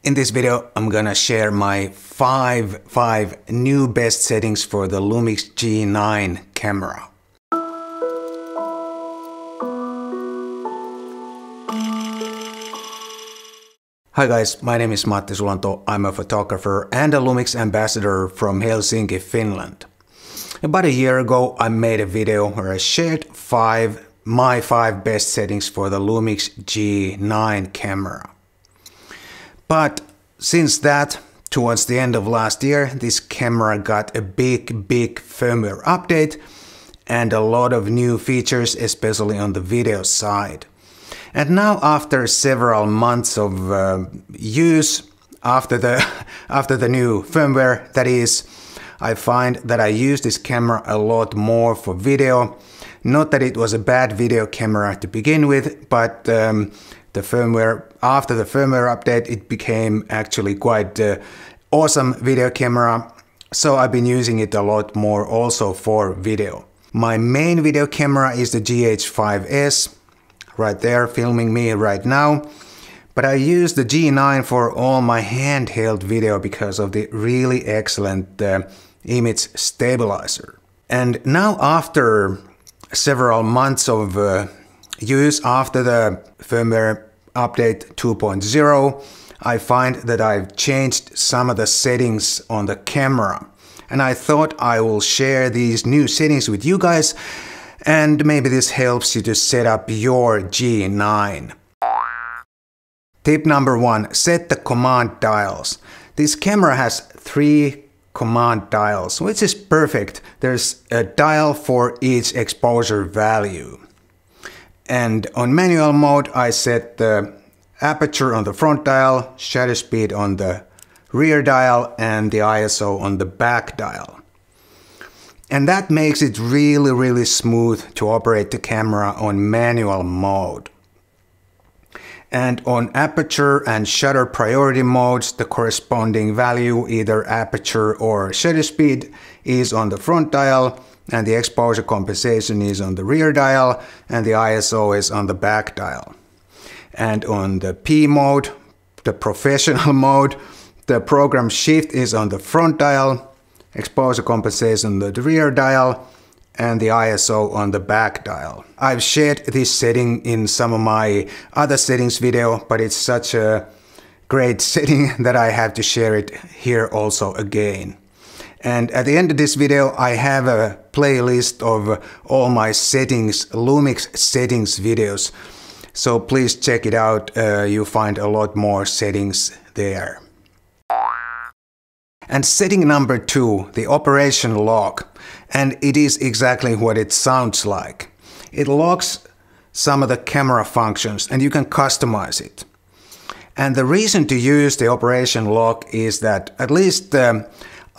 In this video, I'm gonna share my five new best settings for the Lumix G9 camera. Hi guys, my name is Matti Sulanto. I'm a photographer and a Lumix ambassador from Helsinki, Finland. About a year ago, I made a video where I shared my five best settings for the Lumix G9 camera. But since that, towards the end of last year, this camera got a big firmware update and a lot of new features, especially on the video side. And now, after several months of use, after the new firmware, that is, I find that I use this camera a lot more for video. Not that it was a bad video camera to begin with, but after the firmware update, it became actually quite awesome video camera. So I've been using it a lot more also for video. My main video camera is the GH5S, right there filming me right now. But I use the G9 for all my handheld video because of the really excellent image stabilizer. And now, after several months of use, after the firmware update 2.0, I find that I've changed some of the settings on the camera. And I thought I will share these new settings with you guys, and maybe this helps you to set up your G9. Tip number 1, set the command dials. This camera has 3 command dials, which is perfect. There's a dial for each exposure value. And on manual mode, I set the aperture on the front dial, shutter speed on the rear dial, and the ISO on the back dial. And that makes it really smooth to operate the camera on manual mode. And on aperture and shutter priority modes, the corresponding value, either aperture or shutter speed, is on the front dial, and the exposure compensation is on the rear dial, and the ISO is on the back dial. And on the P mode, the professional mode, the program shift is on the front dial, exposure compensation on the rear dial, and the ISO on the back dial. I've shared this setting in some of my other settings video, but it's such a great setting that I have to share it here also again. And at the end of this video, I have a playlist of all my settings, Lumix settings videos. So please check it out. You'll find a lot more settings there. And setting number 2, the operation log. And it is exactly what it sounds like. It logs some of the camera functions and you can customize it. And the reason to use the operation log is that at least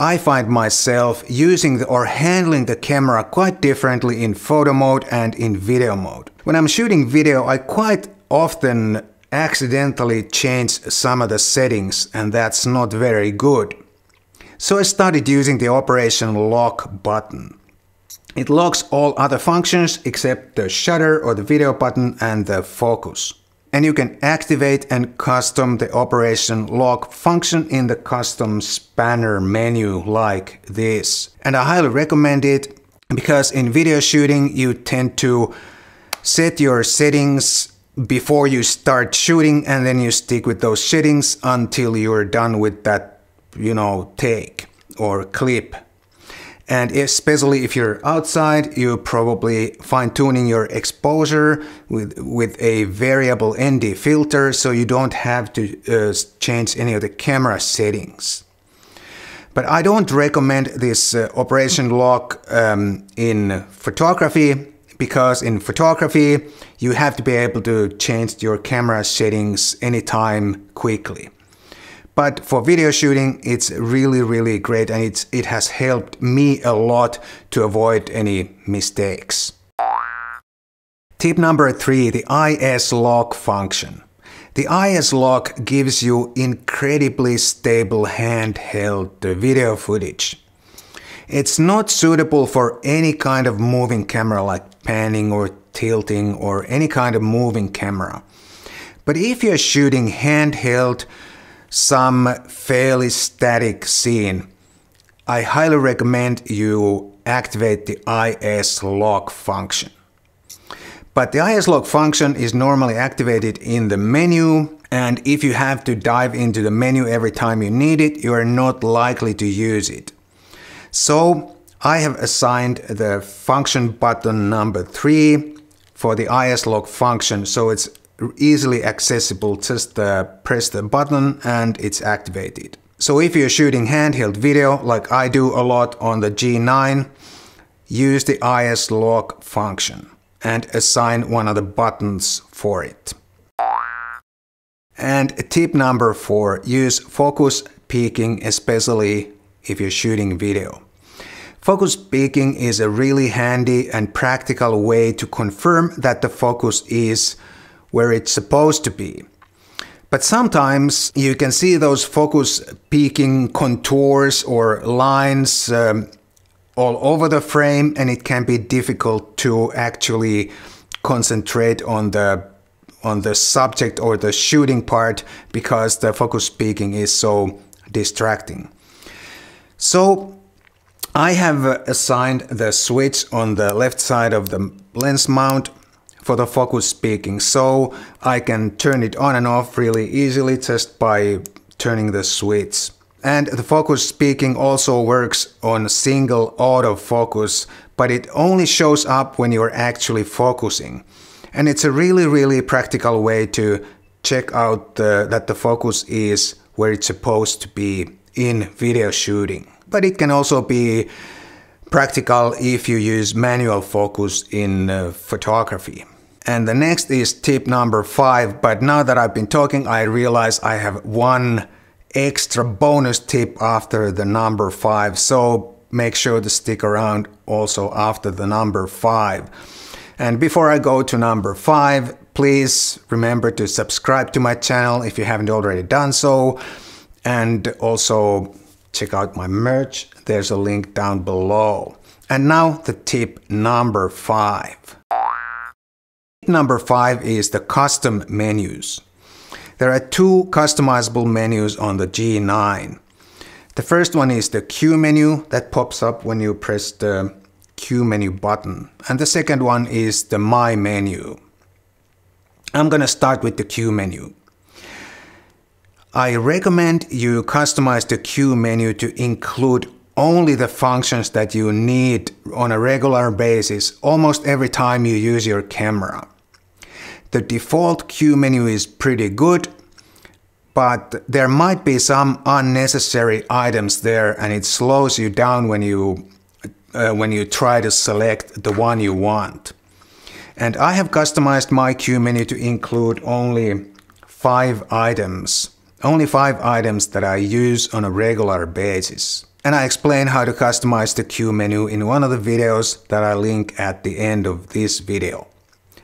I find myself using or handling the camera quite differently in photo mode and in video mode. When I'm shooting video, I quite often accidentally change some of the settings, and that's not very good. So I started using the operation log button. It logs all other functions except the shutter or the video button and the focus. And you can activate and custom the operation log function in the custom spanner menu like this. And I highly recommend it because in video shooting you tend to set your settings before you start shooting, and then you stick with those settings until you're done with that take or clip. And especially if you're outside, you're probably fine-tuning your exposure with a variable ND filter, so you don't have to change any of the camera settings. But I don't recommend this operation log in photography, because in photography you have to be able to change your camera settings anytime quickly. But for video shooting, it's really great, and it has helped me a lot to avoid any mistakes. Tip number 3, the IS log function. The IS log gives you incredibly stable handheld video footage. It's not suitable for any kind of moving camera like panning or tilting or any kind of moving camera. But if you're shooting handheld some fairly static scene, I highly recommend you activate the IS lock function. But the IS lock function is normally activated in the menu, and if you have to dive into the menu every time you need it, you are not likely to use it. So I have assigned the function button number 3 for the IS lock function, so it's easily accessible. Just press the button and it's activated. So if you're shooting handheld video like I do a lot on the G9, use the IS lock function and assign one of the buttons for it. And tip number 4, use focus peaking, especially if you're shooting video. Focus peaking is a really handy and practical way to confirm that the focus is where it's supposed to be. But sometimes you can see those focus peaking contours or lines all over the frame, and it can be difficult to actually concentrate on the subject or the shooting part because the focus peaking is so distracting. So I have assigned the switch on the left side of the lens mount for the focus peaking, so I can turn it on and off really easily just by turning the switch. And the focus peaking also works on single autofocus, but it only shows up when you're actually focusing. And it's a really practical way to check out that the focus is where it's supposed to be in video shooting. But it can also be practical if you use manual focus in photography. And the next is tip number 5, but now that I've been talking, I realize I have one extra bonus tip after the number 5, so make sure to stick around also after the number 5. And before I go to number 5, please remember to subscribe to my channel if you haven't already done so, and also check out my merch. There's a link down below. And now the tip number 5. Tip number 5 is the custom menus. There are 2 customizable menus on the G9. The first one is the Q menu that pops up when you press the Q menu button. And the second one is the My menu. I'm gonna start with the Q menu. I recommend you customize the Q menu to include only the functions that you need on a regular basis almost every time you use your camera. The default Q menu is pretty good, but there might be some unnecessary items there and it slows you down when you try to select the one you want. And I have customized my Q menu to include only 5 items. Only 5 items that I use on a regular basis. And I explain how to customize the Q menu in one of the videos that I link at the end of this video.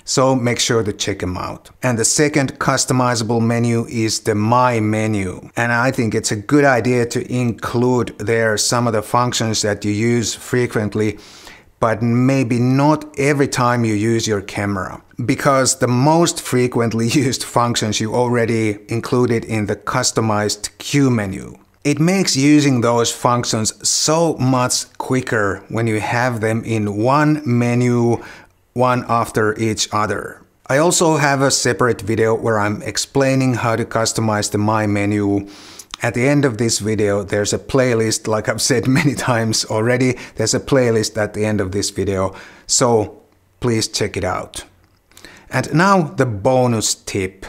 So make sure to check them out. And the second customizable menu is the My menu. And I think it's a good idea to include there some of the functions that you use frequently, but maybe not every time you use your camera. Because the most frequently used functions you already included in the customized Q menu. It makes using those functions so much quicker when you have them in one menu, one after each other. I also have a separate video where I'm explaining how to customize the My menu. At the end of this video, there's a playlist, like I've said many times already, there's a playlist at the end of this video, so please check it out. And now the bonus tip.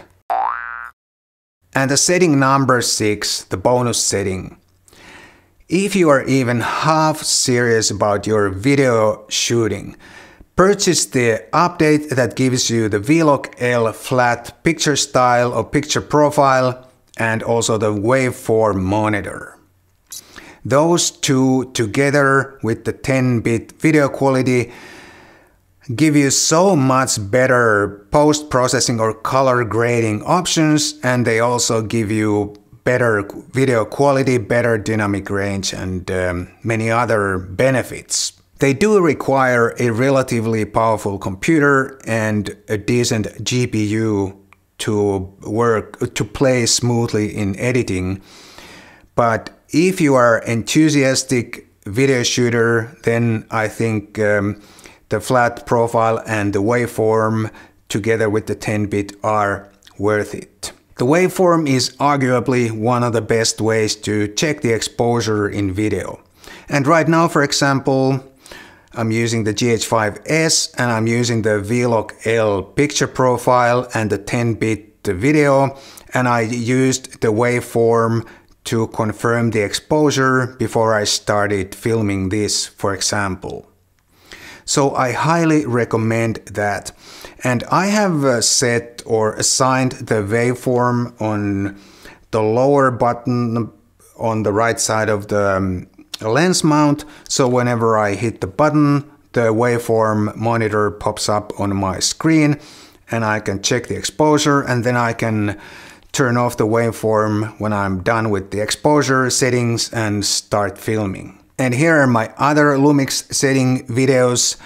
And the setting number 6, the bonus setting. If you are even half serious about your video shooting, purchase the update that gives you the V-Lock L flat picture style or picture profile and also the Waveform Monitor. Those 2 together with the 10-bit video quality give you so much better post-processing or color grading options, and they also give you better video quality, better dynamic range, and many other benefits. They do require a relatively powerful computer and a decent GPU to play smoothly in editing. But if you are enthusiastic video shooter, then I think the flat profile and the waveform together with the 10-bit are worth it. The waveform is arguably one of the best ways to check the exposure in video. And right now, for example, I'm using the GH5S and I'm using the V-Log-L picture profile and the 10-bit video, and I used the waveform to confirm the exposure before I started filming this, for example. So I highly recommend that. And I have set or assigned the waveform on the lower button on the right side of the lens mount. So whenever I hit the button, the waveform monitor pops up on my screen and I can check the exposure, and then I can turn off the waveform when I'm done with the exposure settings and start filming. And here are my other Lumix setting videos.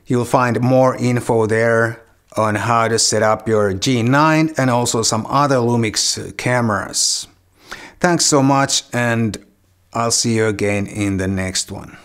You'll find more info there on how to set up your G9 and also some other Lumix cameras. Thanks so much, and I'll see you again in the next one.